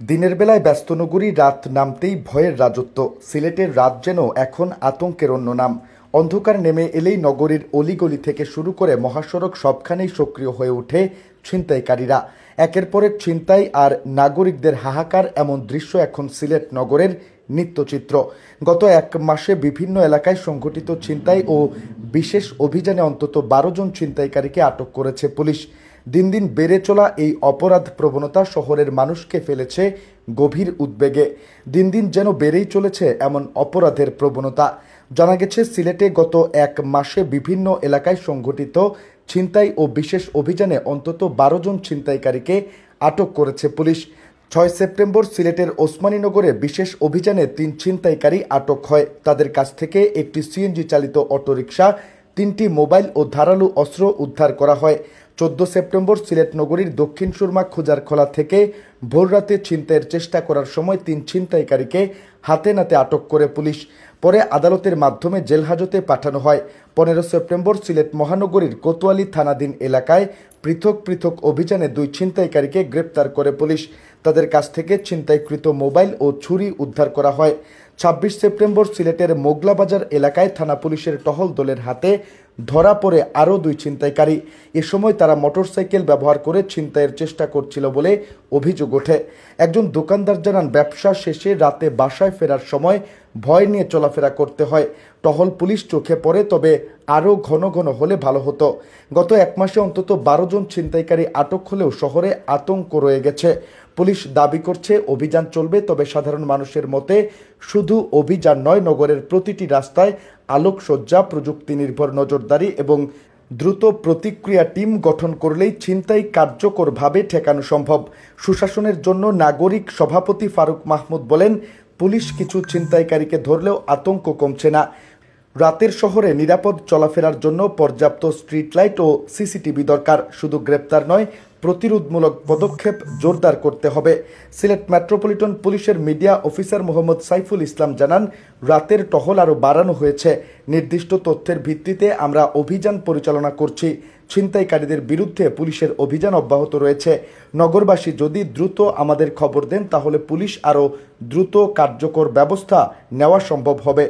দিনের বেলায় ব্যস্ত নগরী, রাত নামতেই ভয়ের রাজত্ব। সিলেটের রাত যেন এখন আতঙ্কের অন্য নাম। অন্ধকার নেমে এলেই নগরীর অলিগলি থেকে শুরু করে মহাসড়ক সবখানেই সক্রিয় হয়ে ওঠে ছিনতাইকারীরা। একের পর এক ছিনতাই আর নাগরিকদের হাহাকার, এমন দৃশ্য এখন সিলেট নগরের নিত্যচিত্র। গত এক মাসে বিভিন্ন এলাকায় সংঘটিত ছিনতাই ও বিশেষ অভিযানে অন্তত 12 জন ছিনতাইকারীকে আটক করেছে পুলিশ। দিন দিন বেড়ে চলা এই অপরাধ প্রবণতা শহরের মানুষকে ফেলেছে গভীর উদ্বেগে। দিন দিন যেন বেড়েই চলেছে এমন অপরাধের প্রবণতা। জানা গেছে, সিলেটে গত এক মাসে বিভিন্ন এলাকায় সংঘটিত ছিনতাই ও বিশেষ অভিযানে অন্তত 12 জন ছিনতাইকারীকে আটক করেছে পুলিশ। 6 সেপ্টেম্বর সিলেটের ওসমানীনগরে বিশেষ অভিযানে 3 ছিনতাইকারী আটক হয়। তাদের কাছ থেকে একটি সিএনজি চালিত অটোরিকশা, 3টি মোবাইল ও ধারালো অস্ত্র উদ্ধার করা হয়। 14 সেপ্টেম্বর সিলেট নগরীর দক্ষিণ সুরমা খুজারখোলা থেকে ভোররাতে ছিনতাইয়ের চেষ্টা করার সময় 3 ছিনতাইকারীকে হাতে নাতে আটক করে পুলিশ। পরে আদালতের মাধ্যমে জেলহাজতে পাঠানো হয়। 15 সেপ্টেম্বর সিলেট মহানগরীর কোতোয়ালি থানাধীন এলাকায় পৃথক পৃথক অভিযানে 2 ছিনতাইকারীকে গ্রেপ্তার করে পুলিশ। তাদের কাছ থেকে ছিনতাইকৃত মোবাইল ও ছুরি উদ্ধার করা হয়। 26 সেপ্টেম্বর সিলেটের মোগলাবাজার এলাকায় থানা পুলিশের টহল দলের হাতে ধরা পড়ে আরও 2 ছিনতাইকারী। এ সময় তারা মোটরসাইকেল ব্যবহার করে ছিনতাইয়ের চেষ্টা করছিল বলে অভিযোগ ওঠে। একজন দোকানদার জানান, ব্যবসা শেষে রাতে বাসায় ফেরার সময় ভয় নিয়ে চলাফেরা করতে হয়। টহল পুলিশ চোখে পড়ে, তবে আরও ঘন ঘন হলে ভালো হতো। গত এক মাসে অন্তত 12 জন ছিনতাইকারী আটক হলেও শহরে আতঙ্ক রয়ে গেছে। পুলিশ দাবি করছে অভিযান চলবে, তবে সাধারণ মানুষের মতে শুধু অভিযান নয়, নগরের প্রতিটি রাস্তায় আলোকসজ্জা, প্রযুক্তি নির্ভর নজরদারি এবং দ্রুত প্রতিক্রিয়া টিম গঠন করলেই ছিনতাই কার্যকরভাবে ঠেকানো সম্ভব। সুশাসনের জন্য নাগরিক সভাপতি ফারুক মাহমুদ বলেন, পুলিশ কিছু ছিনতাইকারীকে ধরলেও আতঙ্ক কমছে না। রাতের শহরে নিরাপদ চলাফেরার জন্য পর্যাপ্ত স্ট্রিট লাইট ও সিসিটিভি দরকার। শুধু গ্রেপ্তার নয়, প্রতিরোধমূলক পদক্ষেপ জোরদার করতে হবে। সিলেট মেট্রোপলিটন পুলিশের মিডিয়া অফিসার মোহাম্মদ সাইফুল ইসলাম জানান, রাতের টহল আরও বাড়ানো হয়েছে। নির্দিষ্ট তথ্যের ভিত্তিতে আমরা অভিযান পরিচালনা করছি। ছিনতাইকারীদের বিরুদ্ধে পুলিশের অভিযান অব্যাহত রয়েছে। নগরবাসী যদি দ্রুত আমাদের খবর দেন, তাহলে পুলিশ আরও দ্রুত কার্যকর ব্যবস্থা নেওয়া সম্ভব হবে।